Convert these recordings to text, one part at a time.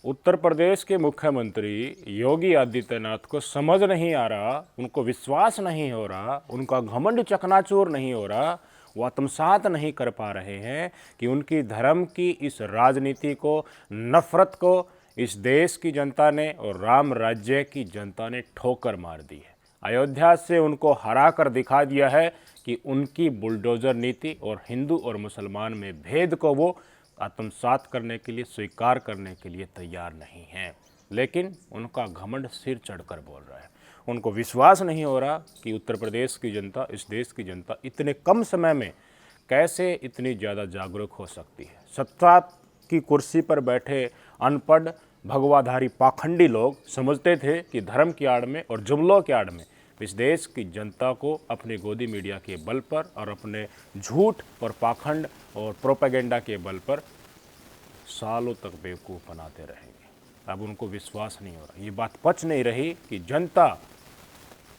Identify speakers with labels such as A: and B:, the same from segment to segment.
A: उत्तर प्रदेश के मुख्यमंत्री योगी आदित्यनाथ को समझ नहीं आ रहा, उनको विश्वास नहीं हो रहा, उनका घमंड चकनाचूर नहीं हो रहा, वो आत्मसात नहीं कर पा रहे हैं कि उनकी धर्म की इस राजनीति को, नफरत को इस देश की जनता ने और राम राज्य की जनता ने ठोकर मार दी है। अयोध्या से उनको हरा कर दिखा दिया है कि उनकी बुलडोज़र नीति और हिंदू और मुसलमान में भेद को वो आत्मसात करने के लिए, स्वीकार करने के लिए तैयार नहीं हैं। लेकिन उनका घमंड सिर चढ़कर बोल रहा है। उनको विश्वास नहीं हो रहा कि उत्तर प्रदेश की जनता, इस देश की जनता इतने कम समय में कैसे इतनी ज़्यादा जागरूक हो सकती है। सत्ता की कुर्सी पर बैठे अनपढ़ भगवाधारी पाखंडी लोग समझते थे कि धर्म की आड़ में और जुमलों की आड़ में इस देश की जनता को अपने गोदी मीडिया के बल पर और अपने झूठ और पाखंड और प्रोपेगेंडा के बल पर सालों तक बेवकूफ़ बनाते रहेंगे। अब उनको विश्वास नहीं हो रहा, ये बात पच नहीं रही कि जनता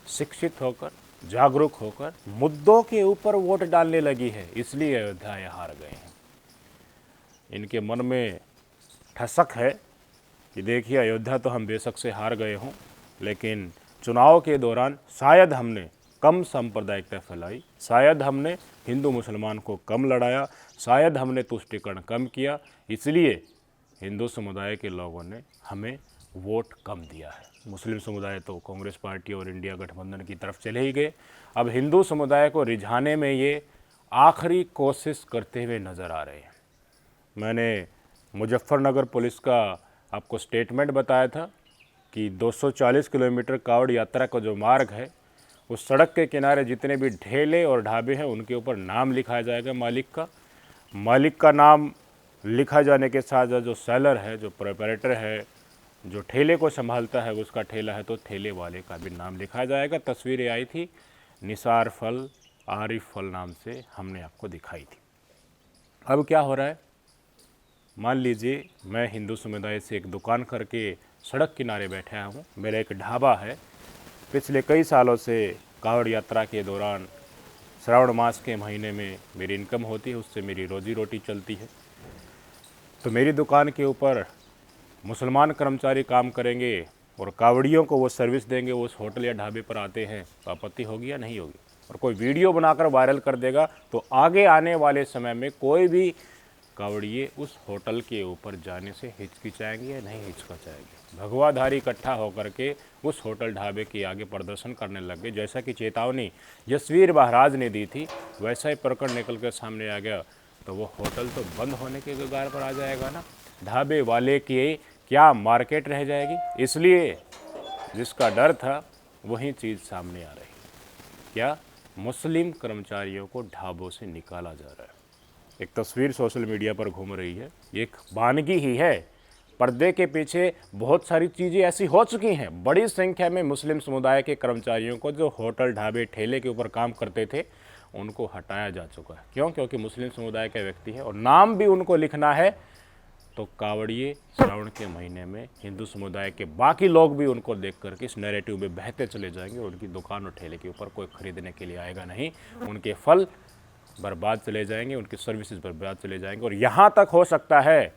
A: शिक्षित होकर, जागरूक होकर मुद्दों के ऊपर वोट डालने लगी है, इसलिए अयोध्या हार गए हैं। इनके मन में ठसक है कि देखिए अयोध्या तो हम बेशक से हार गए हों, लेकिन चुनाव के दौरान शायद हमने कम सांप्रदायिकता फैलाई, शायद हमने हिंदू मुसलमान को कम लड़ाया, शायद हमने तुष्टीकरण कम किया, इसलिए हिंदू समुदाय के लोगों ने हमें वोट कम दिया है। मुस्लिम समुदाय तो कांग्रेस पार्टी और इंडिया गठबंधन की तरफ चले ही गए। अब हिंदू समुदाय को रिझाने में ये आखिरी कोशिश करते हुए नज़र आ रहे हैं। मैंने मुजफ्फरनगर पुलिस का आपको स्टेटमेंट बताया था कि 240 किलोमीटर कावड़ यात्रा का जो मार्ग है, उस सड़क के किनारे जितने भी ठेले और ढाबे हैं उनके ऊपर नाम लिखाया जाएगा मालिक का नाम लिखा जाने के साथ जो सेलर है, जो प्रोपराइटर है, जो ठेले को संभालता है, उसका ठेला है तो ठेले वाले का भी नाम लिखा जाएगा। तस्वीरें आई थी, निसार फल, आरिफ फल नाम से हमने आपको दिखाई थी। अब क्या हो रहा है, मान लीजिए मैं हिंदू समुदाय से एक दुकान करके सड़क किनारे बैठा हूँ, मेरा एक ढाबा है, पिछले कई सालों से कांवड़ यात्रा के दौरान श्रावण मास के महीने में मेरी इनकम होती है, उससे मेरी रोजी रोटी चलती है। तो मेरी दुकान के ऊपर मुसलमान कर्मचारी काम करेंगे और कावड़ियों को वो सर्विस देंगे, वो उस होटल या ढाबे पर आते हैं, तो आपत्ति होगी या नहीं होगी? और कोई वीडियो बनाकर वायरल कर देगा तो आगे आने वाले समय में कोई भी कावड़िए उस होटल के ऊपर जाने से हिचकिचाएंगे या नहीं हिचकिचाएंगे? भगवाधारी इकट्ठा होकर के उस होटल ढाबे के आगे प्रदर्शन करने लग गए। जैसा कि चेतावनी जसवीर महाराज ने दी थी, वैसा ही प्रकरण निकल कर सामने आ गया, तो वो होटल तो बंद होने के कगार पर आ जाएगा ना। ढाबे वाले की क्या मार्केट रह जाएगी? इसलिए जिसका डर था वही चीज़ सामने आ रही। क्या मुस्लिम कर्मचारियों को ढाबों से निकाला जा रहा है। एक तस्वीर सोशल मीडिया पर घूम रही है, ये एक वानगी ही है। पर्दे के पीछे बहुत सारी चीज़ें ऐसी हो चुकी हैं। बड़ी संख्या में मुस्लिम समुदाय के कर्मचारियों को, जो होटल ढाबे ठेले के ऊपर काम करते थे, उनको हटाया जा चुका है। क्यों? क्योंकि मुस्लिम समुदाय के व्यक्ति हैं और नाम भी उनको लिखना है। तो कावड़िए श्रावण के महीने में हिंदू समुदाय के बाकी लोग भी उनको देख करके इस नैरेटिव में बहते चले जाएंगे और उनकी दुकान और ठेले के ऊपर कोई खरीदने के लिए आएगा नहीं। उनके फल बर्बाद चले जाएंगे, उनकी सर्विसेज बर्बाद चले जाएंगे। और यहाँ तक हो सकता है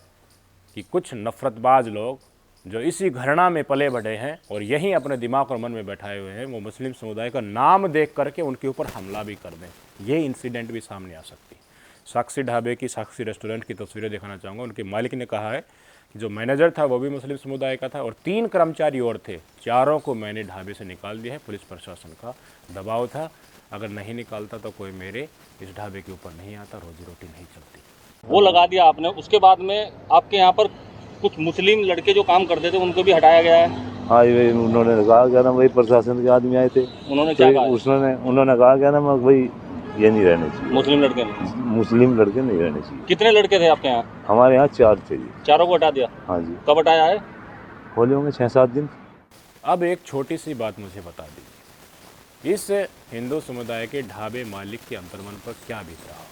A: कि कुछ नफरतबाज लोग जो इसी घृणा में पले बढ़े हैं और यहीं अपने दिमाग और मन में बैठाए हुए हैं, वो मुस्लिम समुदाय का नाम देख करके उनके ऊपर हमला भी कर दें। ये इंसिडेंट भी सामने आ सकती है। साक्षी ढाबे की, साक्षी रेस्टोरेंट की तस्वीरें दिखाना चाहूँगा। उनके मालिक ने कहा है कि जो मैनेजर था वो भी मुस्लिम समुदाय का था और 3 कर्मचारी और थे, चारों को मैंने ढाबे से निकाल दिया है। पुलिस प्रशासन का दबाव था, अगर नहीं निकालता तो कोई मेरे इस ढाबे के ऊपर नहीं आता, रोजी रोटी नहीं चलती।
B: वो लगा दिया आपने। उसके बाद में आपके यहाँ पर कुछ मुस्लिम लड़के जो काम करते थे उनको भी हटाया गया है।
C: हाँ, ये उन्होंने कहा क्या ना, वही प्रशासन के आदमी आए थे,
B: उन्होंने क्या कहा?
C: उन्होंने कहा क्या ना, भाई ये नहीं रहने चाहिए,
B: मुस्लिम लड़के नहीं
C: रहने चाहिए।
B: कितने लड़के थे आपके यहाँ?
C: हमारे यहाँ 4 थे जी।
B: चारों को हटा दिया?
C: हाँ जी।
B: कब हटाया है?
C: होली होंगे 6-7 दिन।
A: अब एक छोटी सी बात मुझे बता दीजिए, इस हिंदू समुदाय के ढाबे मालिक के अंतर्मन पर क्या बीत रहा होगा?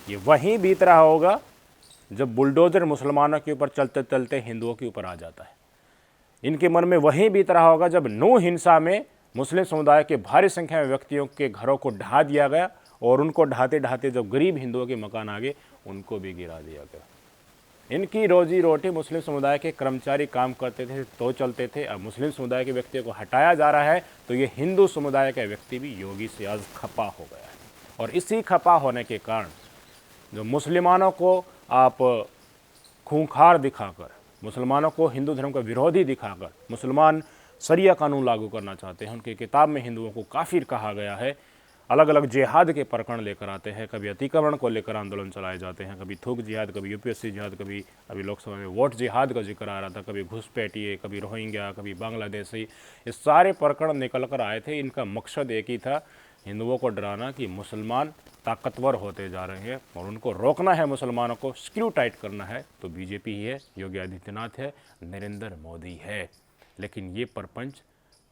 A: ये वहीं बीत रहा होगा जब बुलडोजर मुसलमानों के ऊपर चलते चलते हिंदुओं के ऊपर आ जाता है। इनके मन में वहीं बीत रहा होगा जब नूह हिंसा में मुस्लिम समुदाय के भारी संख्या में व्यक्तियों के घरों को ढा दिया गया और उनको ढाते ढाते जब गरीब हिंदुओं के मकान आ गए, उनको भी गिरा दिया गया। इनकी रोजी रोटी मुस्लिम समुदाय के कर्मचारी काम करते थे तो चलते थे। अब मुस्लिम समुदाय के व्यक्तियों को हटाया जा रहा है तो ये हिंदू समुदाय का व्यक्ति भी योगी से आज खपा हो गया है। और इसी खपा होने के कारण जो मुसलमानों को आप खूंखार दिखाकर, मुसलमानों को हिंदू धर्म का विरोधी दिखाकर मुसलमान शरिया कानून लागू करना चाहते हैं। उनकी किताब में हिंदुओं को काफिर कहा गया है। अलग अलग जिहाद के प्रकरण लेकर आते हैं, कभी अतिक्रमण को लेकर आंदोलन चलाए जाते हैं, कभी थूक जिहाद, कभी यूपीएससी जिहाद, कभी अभी लोकसभा में वोट जिहाद का जिक्र आ रहा था, कभी घुसपैठिए, कभी रोहिंग्या, कभी बांग्लादेशी। ये सारे प्रकरण निकल कर आए थे। इनका मकसद एक ही था, हिंदुओं को डराना कि मुसलमान ताकतवर होते जा रहे हैं और उनको रोकना है, मुसलमानों को स्क्रू टाइट करना है तो बीजेपी ही है, योगी आदित्यनाथ है, नरेंद्र मोदी है। लेकिन ये परपंच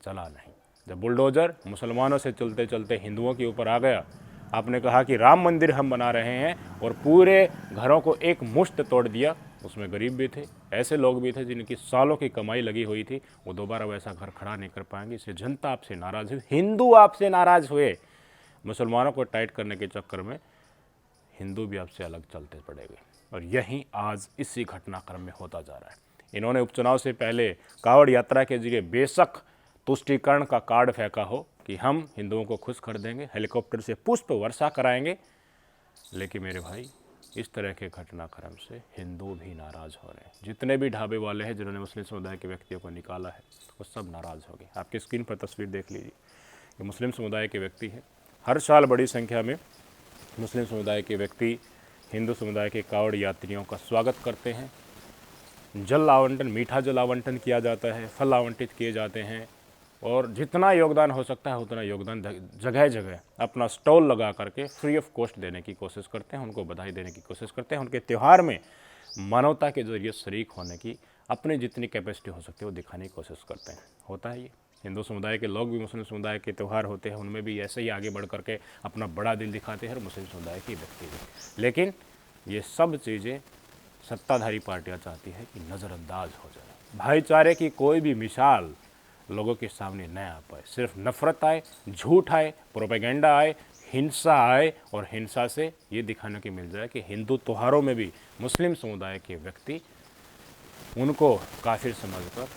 A: चला नहीं। जब बुलडोजर मुसलमानों से चलते चलते हिंदुओं के ऊपर आ गया, आपने कहा कि राम मंदिर हम बना रहे हैं और पूरे घरों को एक मुश्त तोड़ दिया। उसमें गरीब भी थे, ऐसे लोग भी थे जिनकी सालों की कमाई लगी हुई थी, वो दोबारा वैसा घर खड़ा नहीं कर पाएंगे। इससे जनता आपसे नाराज़ हुई, हिंदू आपसे नाराज़ हुए। मुसलमानों को टाइट करने के चक्कर में हिंदू भी आपसे अलग चलते पड़ेंगे और यही आज इसी घटनाक्रम में होता जा रहा है। इन्होंने उपचुनाव से पहले कावड़ यात्रा के जरिए बेशक तुष्टीकरण का कार्ड फेंका हो कि हम हिंदुओं को खुश कर देंगे, हेलीकॉप्टर से पुष्प वर्षा कराएंगे, लेकिन मेरे भाई इस तरह के घटनाक्रम से हिंदू भी नाराज़ हो रहे हैं। जितने भी ढाबे वाले हैं जिन्होंने मुस्लिम समुदाय के व्यक्तियों को निकाला है वो सब नाराज़ हो गए। आपकी स्क्रीन पर तस्वीर देख लीजिए, ये मुस्लिम समुदाय के व्यक्ति हैं। हर साल बड़ी संख्या में मुस्लिम समुदाय के व्यक्ति हिंदू समुदाय के कावड़ यात्रियों का स्वागत करते हैं। जल आवंटन, मीठा जल आवंटन किया जाता है, फल आवंटित किए जाते हैं और जितना योगदान हो सकता है उतना योगदान जगह जगह अपना स्टॉल लगा करके फ्री ऑफ कॉस्ट देने की कोशिश करते हैं, उनको बधाई देने की कोशिश करते हैं। उनके त्यौहार में मानवता के जरिए शरीक होने की अपनी जितनी कैपेसिटी हो सकती है वो दिखाने की कोशिश करते हैं। होता है ये, हिंदू समुदाय के लोग भी मुस्लिम समुदाय के त्यौहार होते हैं, उनमें भी ऐसे ही आगे बढ़ करके अपना बड़ा दिल दिखाते हैं और मुस्लिम समुदाय के व्यक्ति भी। लेकिन ये सब चीज़ें सत्ताधारी पार्टियां चाहती है कि नज़रअंदाज हो जाए। भाईचारे की कोई भी मिसाल लोगों के सामने न आ पाए, सिर्फ नफरत आए, झूठ आए, प्रोपेगेंडा आए, हिंसा आए और हिंसा से ये दिखाने की मिल जाए कि हिंदू त्योहारों में भी मुस्लिम समुदाय के व्यक्ति उनको काफिर समझकर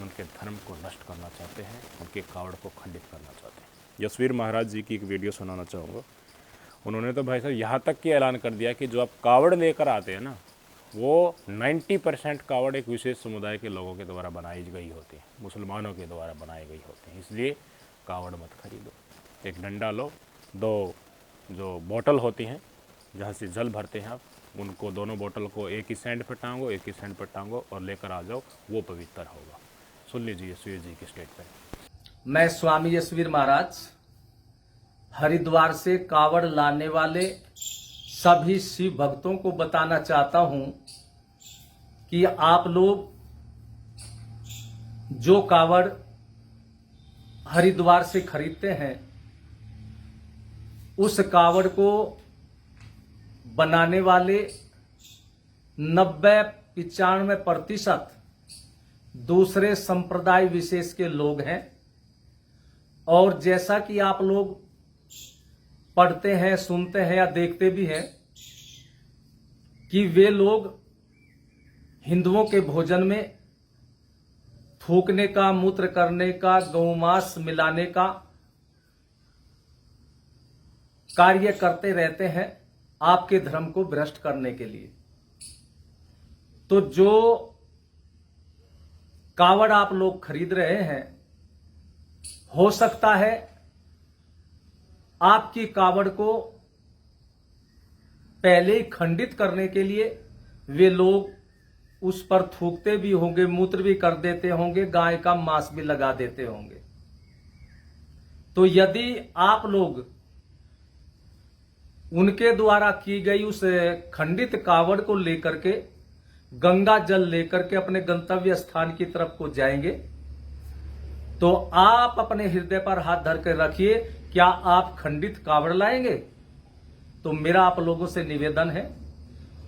A: उनके धर्म को नष्ट करना चाहते हैं, उनके कावड़ को खंडित करना चाहते हैं। यशवीर महाराज जी की एक वीडियो सुनाना चाहूँगा। उन्होंने तो भाई साहब यहाँ तक कि ऐलान कर दिया कि जो आप कावड़ लेकर आते हैं ना, वो 90% कावड़ एक विशेष समुदाय के लोगों के द्वारा बनाई गई होती है, मुसलमानों के द्वारा बनाई गई होती है, इसलिए कावड़ मत खरीदो। एक डंडा लो, 2 जो बोतल होती हैं जहाँ से जल भरते हैं आप, उनको दोनों बोतल को एक ही सैंड पर टांगो, एक ही सैंड पर टांगो और लेकर आ जाओ, वो पवित्र होगा। सुन लीजिए यशवीर जी की स्टेटमेंट।
D: मैं स्वामी यशवीर महाराज हरिद्वार से कावड़ लाने वाले सभी शिव भक्तों को बताना चाहता हूं कि आप लोग जो कावड़ हरिद्वार से खरीदते हैं उस कावड़ को बनाने वाले 90-95% दूसरे संप्रदाय विशेष के लोग हैं। और जैसा कि आप लोग पढ़ते हैं, सुनते हैं या देखते भी हैं कि वे लोग हिंदुओं के भोजन में थूकने का, मूत्र करने का, गौमांस मिलाने का कार्य करते रहते हैं आपके धर्म को भ्रष्ट करने के लिए। तो जो कावड़ आप लोग खरीद रहे हैं, हो सकता है आपकी कावड़ को पहले ही खंडित करने के लिए वे लोग उस पर थूकते भी होंगे, मूत्र भी कर देते होंगे, गाय का मांस भी लगा देते होंगे। तो यदि आप लोग उनके द्वारा की गई उस खंडित कावड़ को लेकर के गंगा जल लेकर के अपने गंतव्य स्थान की तरफ को जाएंगे, तो आप अपने हृदय पर हाथ धर कर रखिए, क्या आप खंडित कावड़ लाएंगे? तो मेरा आप लोगों से निवेदन है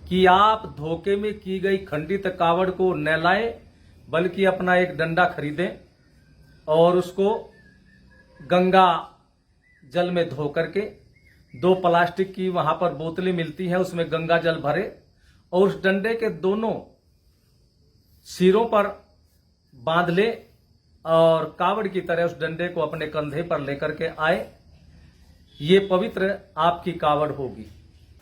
D: कि आप धोखे में की गई खंडित कावड़ को न लाएं, बल्कि अपना एक डंडा खरीदें और उसको गंगा जल में धो करके 2 प्लास्टिक की वहां पर बोतलें मिलती हैं, उसमें गंगा जल भरे और उस डंडे के दोनों सिरों पर बांध ले और कावड़ की तरह उस डंडे को अपने कंधे पर लेकर के आए। ये पवित्र आपकी कावड़ होगी।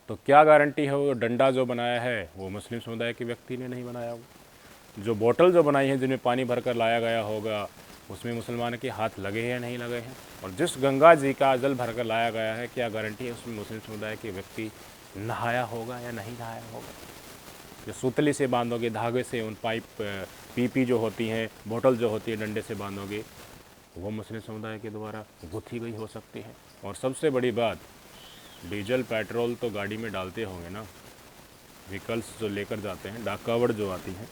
A: तो क्या गारंटी है वो डंडा जो बनाया है वो मुस्लिम समुदाय के व्यक्ति ने नहीं बनाया हो? जो बोतल जो बनाई है जिनमें पानी भरकर लाया गया होगा उसमें मुसलमान के हाथ लगे हैं या नहीं लगे हैं? और जिस गंगा जी का जल भरकर लाया गया है क्या गारंटी है उसमें मुस्लिम समुदाय के व्यक्ति नहाया होगा या नहीं नहाया होगा? जो सूतली से बांधोगे, धागे से उन पाइप पीपी जो होती हैं, बोतल जो होती है डंडे से बांधोगे, वो मुस्लिम समुदाय के द्वारा गुथी गई हो सकती है। और सबसे बड़ी बात, डीजल पेट्रोल तो गाड़ी में डालते होंगे ना, व्हीकल्स जो लेकर जाते हैं, डाक कावड़ जो आती हैं,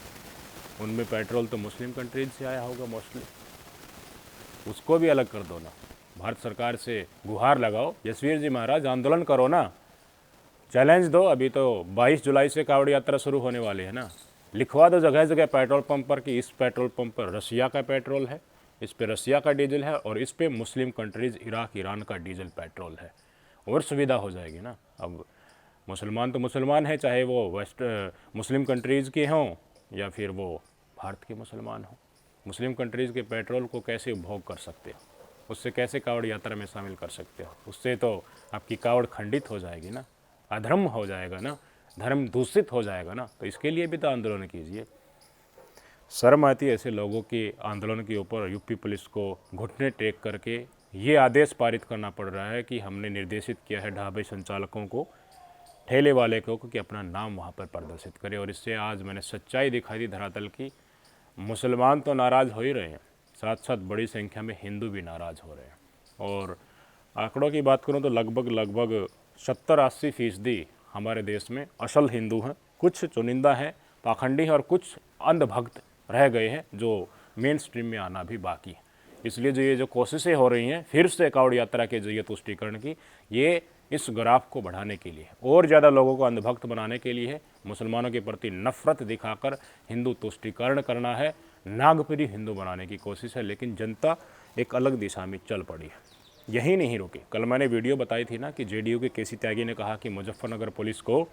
A: उनमें पेट्रोल तो मुस्लिम कंट्रीज से आया होगा मोस्टली। उसको भी अलग कर दो ना। भारत सरकार से गुहार लगाओ, यशवीर जी महाराज आंदोलन करो ना, चैलेंज दो। अभी तो 22 जुलाई से कावड़ यात्रा शुरू होने वाली है ना, लिखवा दो जगह जगह पेट्रोल पंप पर कि इस पेट्रोल पंप पर रसिया का पेट्रोल है, इस पे रसिया का डीजल है और इस पे मुस्लिम कंट्रीज़ इराक ईरान का डीजल पेट्रोल है। और सुविधा हो जाएगी ना। अब मुसलमान तो मुसलमान है, चाहे वो वेस्ट मुस्लिम कंट्रीज़ के हों या फिर वो भारत के मुसलमान हों। मुस्लिम कंट्रीज़ के पेट्रोल को कैसे उपभोग कर सकते हो, उससे कैसे कावड़ यात्रा में शामिल कर सकते हो? उससे तो आपकी कावड़ खंडित हो जाएगी ना, अधर्म हो जाएगा ना, धर्म दूषित हो जाएगा ना। तो इसके लिए भी तो आंदोलन कीजिए। शर्म आती है ऐसे लोगों के आंदोलन के ऊपर। यूपी पुलिस को घुटने टेक करके ये आदेश पारित करना पड़ रहा है कि हमने निर्देशित किया है ढाबे संचालकों को, ठेले वाले को कि अपना नाम वहाँ पर प्रदर्शित करें। और इससे आज मैंने सच्चाई दिखाई दी धरातल की। मुसलमान तो नाराज़ हो ही रहे हैं, साथ साथ बड़ी संख्या में हिंदू भी नाराज़ हो रहे हैं। और आंकड़ों की बात करूँ तो लगभग 70-80% हमारे देश में असल हिंदू हैं। कुछ चुनिंदा हैं, पाखंडी हैं, और कुछ अंधभक्त रह गए हैं जो मेन स्ट्रीम में आना भी बाकी है। इसलिए जो ये जो कोशिशें हो रही हैं फिर से कावड़ यात्रा के जरिए तुष्टीकरण की, ये इस ग्राफ को बढ़ाने के लिए, और ज़्यादा लोगों को अंधभक्त बनाने के लिए है। मुसलमानों के प्रति नफरत दिखाकर हिंदू तुष्टीकरण करना है, नागपुरी हिंदू बनाने की कोशिश है। लेकिन जनता एक अलग दिशा में चल पड़ी है, यही नहीं रुकी। कल मैंने वीडियो बताई थी ना कि जेडीयू के केसी त्यागी ने कहा कि मुजफ्फरनगर पुलिस को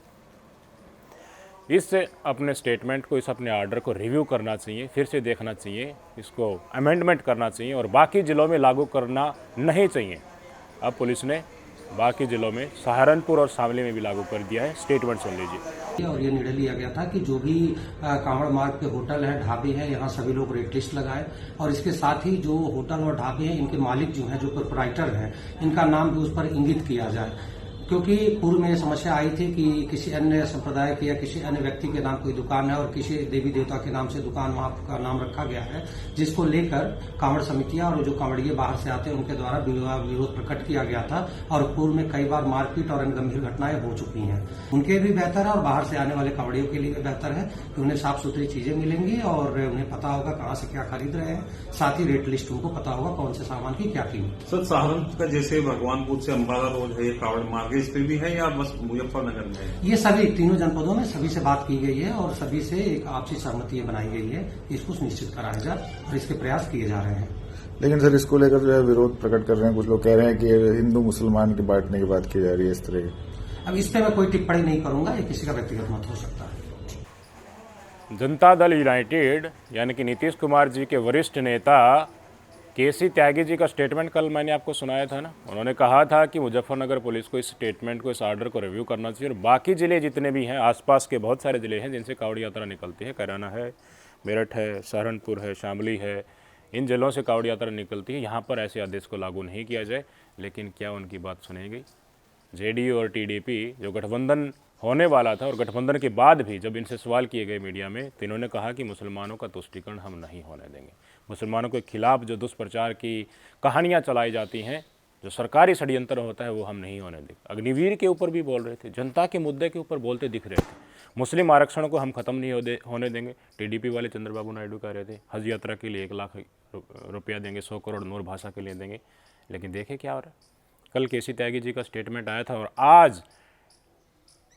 A: इस अपने स्टेटमेंट को, इस अपने आर्डर को रिव्यू करना चाहिए, फिर से देखना चाहिए, इसको अमेंडमेंट करना चाहिए और बाकी ज़िलों में लागू करना नहीं चाहिए। अब पुलिस ने बाकी ज़िलों में सहारनपुर और शामली में भी लागू कर दिया है। स्टेटमेंट सुन लीजिए।
E: और ये निर्णय लिया गया था कि जो भी कांवड़ मार्ग के होटल है, ढाबे हैं, यहाँ सभी लोग रेट लिस्ट लगाएं और इसके साथ ही जो होटल और ढाबे हैं इनके मालिक जो हैं, जो प्रोप्राइटर हैं, इनका नाम भी उस पर इंगित किया जाए। क्योंकि पूर्व में ये समस्या आई थी कि किसी अन्य संप्रदाय के या किसी अन्य व्यक्ति के नाम कोई दुकान है और किसी देवी देवता के नाम से दुकान वहां का नाम रखा गया है, जिसको लेकर कांवड़ समितियां और जो कांवड़िये बाहर से आते हैं उनके द्वारा विरोध प्रकट किया गया था और पूर्व में कई बार मारपीट और अन्य गंभीर घटनाएं हो चुकी हैं। उनके भी बेहतर है और बाहर से आने वाले कांवड़ियों के लिए भी बेहतर है कि उन्हें साफ सुथरी चीजें मिलेंगी और उन्हें पता होगा कहाँ से क्या खरीद रहे हैं, साथ ही रेट लिस्ट उनको पता होगा कौन से सामान की क्या कीमत।
F: सर, सहारनपुर का जैसे भगवानपुर से अम्बाला रोड है, ये कांवड़ मार्ग इस पे भी है या बस मुजफ्फरनगर में है?
E: ये सभी तीनों जनपदों में सभी से बात की गई है और सभी से एक आपसी सहमति बनाई गई है, इसको सुनिश्चित कराया जाए और इसके प्रयास किए जा रहे हैं।
G: लेकिन सर इसको लेकर जो है विरोध प्रकट कर रहे हैं, कुछ लोग कह रहे हैं कि हिंदू मुसलमान की बांटने की बात की जा रही है इस तरह की।
E: अब इस पे मैं कोई टिप्पणी नहीं करूंगा, ये किसी का व्यक्तिगत मत हो सकता है।
A: जनता दल यूनाइटेड यानी कि नीतीश कुमार जी के वरिष्ठ नेता केसी त्यागी जी का स्टेटमेंट कल मैंने आपको सुनाया था ना। उन्होंने कहा था कि मुजफ्फरनगर पुलिस को इस स्टेटमेंट को, इस आर्डर को रिव्यू करना चाहिए और बाकी ज़िले जितने भी हैं, आसपास के बहुत सारे ज़िले हैं जिनसे कावड़ यात्रा निकलती है, कैराना है, मेरठ है, सहारनपुर है, शामली है, इन ज़िलों से कावड़ यात्रा निकलती है, यहाँ पर ऐसे आदेश को लागू नहीं किया जाए। लेकिन क्या उनकी बात सुनी गई? जेडीयू और टीडीपी जो गठबंधन होने वाला था और गठबंधन के बाद भी जब इनसे सवाल किए गए मीडिया में तो इन्होंने कहा कि मुसलमानों का तुष्टीकरण हम नहीं होने देंगे। मुसलमानों के खिलाफ जो दुष्प्रचार की कहानियां चलाई जाती हैं, जो सरकारी षड्यंत्र होता है, वो हम नहीं होने देंगे। अग्निवीर के ऊपर भी बोल रहे थे, जनता के मुद्दे के ऊपर बोलते दिख रहे थे। मुस्लिम आरक्षण को हम ख़त्म नहीं होने देंगे। टीडीपी वाले चंद्रबाबू नायडू कह रहे थे हज यात्रा के लिए 1 लाख रुपया देंगे, 100 करोड़ नूर भाषा के लिए देंगे। लेकिन देखे क्या हो रहा है। कल केसी त्यागी जी का स्टेटमेंट आया था और आज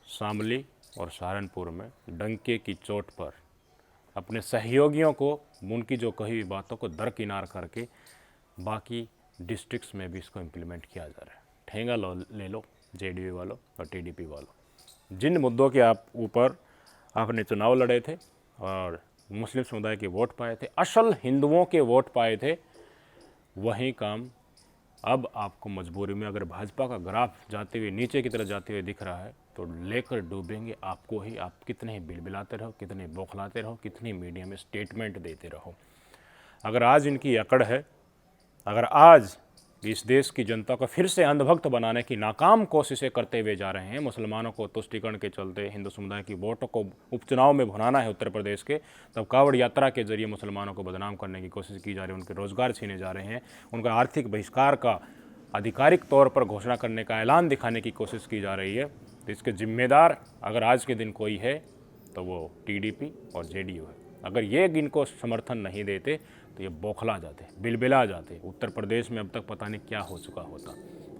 A: शामली और सहारनपुर में डंके की चोट पर अपने सहयोगियों को, उनकी जो कही हुई बातों को दरकिनार करके बाकी डिस्ट्रिक्ट्स में भी इसको इम्प्लीमेंट किया जा रहा है। ठेंगा ले लो जेडीयू वालों और टीडीपी वालों। जिन मुद्दों के आप ऊपर आपने चुनाव लड़े थे और मुस्लिम समुदाय के वोट पाए थे, असल हिंदुओं के वोट पाए थे, वही काम अब आपको मजबूरी में, अगर भाजपा का ग्राफ जाते हुए नीचे की तरफ जाते हुए दिख रहा है तो लेकर डूबेंगे आपको ही। आप कितने बिलबिलाते रहो, कितने बौखलाते रहो, कितनी मीडिया में स्टेटमेंट देते रहो, अगर आज इनकी अकड़ है, अगर आज इस देश की जनता को फिर से अंधभक्त बनाने की नाकाम कोशिशें करते हुए जा रहे हैं, मुसलमानों को तुष्टीकरण के चलते हिंदू समुदाय की वोटों को उपचुनाव में भुनाना है उत्तर प्रदेश के, तब कावड़ यात्रा के जरिए मुसलमानों को बदनाम करने की कोशिश की जा रही है, उनके रोजगार छीने जा रहे हैं, उनका आर्थिक बहिष्कार का आधिकारिक तौर पर घोषणा करने का ऐलान दिखाने की कोशिश की जा रही है। तो इसके जिम्मेदार अगर आज के दिन कोई है तो वो टीडीपी और जेडीयू है। अगर ये इनको समर्थन नहीं देते तो ये बौखला जाते, बिलबिला जाते। उत्तर प्रदेश में अब तक पता नहीं क्या हो चुका होता।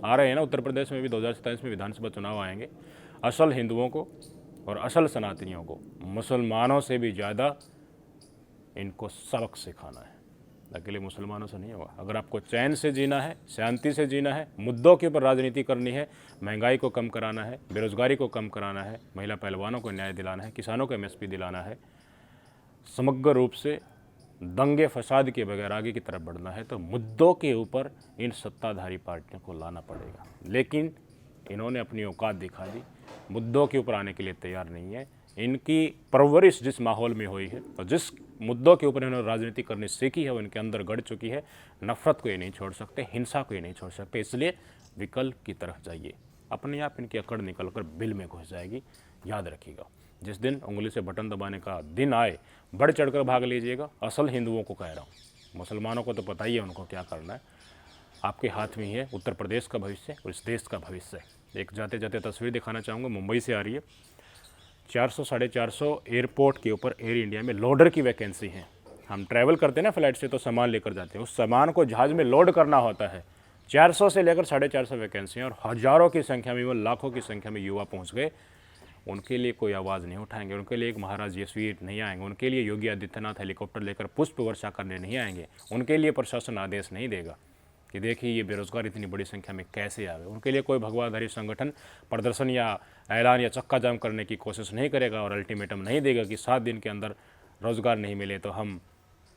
A: आ रहे हैं ना, उत्तर प्रदेश में भी 2027 में विधानसभा चुनाव आएंगे। असल हिंदुओं को और असल सनातनियों को मुसलमानों से भी ज़्यादा इनको सबक सिखाना है। अकेले मुसलमानों से नहीं होगा। अगर आपको चैन से जीना है, शांति से जीना है, मुद्दों के ऊपर राजनीति करनी है, महंगाई को कम कराना है, बेरोजगारी को कम कराना है, महिला पहलवानों को न्याय दिलाना है, किसानों को एमएसपी दिलाना है, समग्र रूप से दंगे फसाद के बगैर आगे की तरफ बढ़ना है, तो मुद्दों के ऊपर इन सत्ताधारी पार्टियों को लाना पड़ेगा। लेकिन इन्होंने अपनी औकात दिखा दी, मुद्दों के ऊपर आने के लिए तैयार नहीं है। इनकी परवरिश जिस माहौल में हुई है और जिस मुद्दों के ऊपर इन्होंने राजनीति करनी सीखी है वो इनके अंदर गढ़ चुकी है। नफरत को ये नहीं छोड़ सकते, हिंसा को ये नहीं छोड़ सकते, इसलिए विकल्प की तरफ जाइए। अपने आप इनकी अकड़ निकल कर बिल में घुस जाएगी। याद रखिएगा, जिस दिन उंगली से बटन दबाने का दिन आए बढ़ चढ़कर भाग लीजिएगा। असल हिंदुओं को कह रहा हूँ, मुसलमानों को तो पता ही है उनको क्या करना है। आपके हाथ में ही है उत्तर प्रदेश का भविष्य और इस देश का भविष्य। एक जाते जाते तस्वीर दिखाना चाहूँगा, मुंबई से आ रही है। 400-450 एयरपोर्ट के ऊपर एयर इंडिया में लोडर की वैकेंसी है। हम ट्रैवल करते हैं ना फ्लाइट से, तो सामान लेकर जाते हैं, उस सामान को जहाज़ में लोड करना होता है। 400 से लेकर 450 वैकेंसी हैं और हज़ारों की संख्या में, वो लाखों की संख्या में युवा पहुंच गए। उनके लिए कोई आवाज़ नहीं उठाएंगे, उनके लिए एक महाराज यशवीर नहीं आएंगे, उनके लिए योगी आदित्यनाथ हेलीकॉप्टर लेकर पुष्प वर्षा करने नहीं आएंगे, उनके लिए प्रशासन आदेश नहीं देगा कि देखिए ये बेरोजगार इतनी बड़ी संख्या में कैसे आ गए। उनके लिए कोई भगवाधारी संगठन प्रदर्शन या ऐलान या चक्का जाम करने की कोशिश नहीं करेगा और अल्टीमेटम नहीं देगा कि 7 दिन के अंदर रोज़गार नहीं मिले तो हम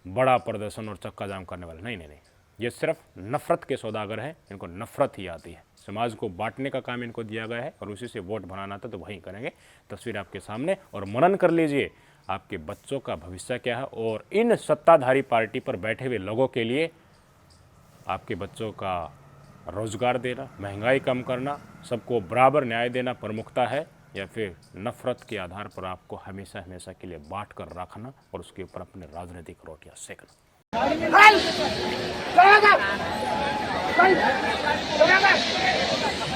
A: बड़ा प्रदर्शन और चक्का जाम करने वाले। नहीं नहीं नहीं, ये सिर्फ नफ़रत के सौदागर हैं, इनको नफ़रत ही आती है। समाज को बांटने का काम इनको दिया गया है और उसी से वोट बनाना था तो वही करेंगे। तस्वीर आपके सामने, और मनन कर लीजिए आपके बच्चों का भविष्य क्या है और इन सत्ताधारी पार्टी पर बैठे हुए लोगों के लिए आपके बच्चों का रोज़गार देना, महंगाई कम करना, सबको बराबर न्याय देना प्रमुखता है, या फिर नफ़रत के आधार पर आपको हमेशा हमेशा के लिए बांट कर रखना और उसके ऊपर अपने राजनीतिक रोटियां सेकना।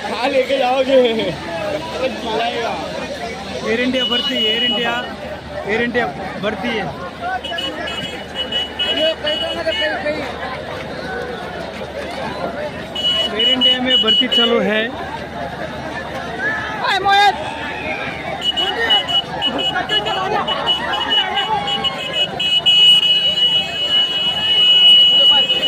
H: कहाँ लेके जाओगे? एयर इंडिया भर्ती, एयर इंडिया भर्ती है। एयर इंडिया में भर्ती चालू है।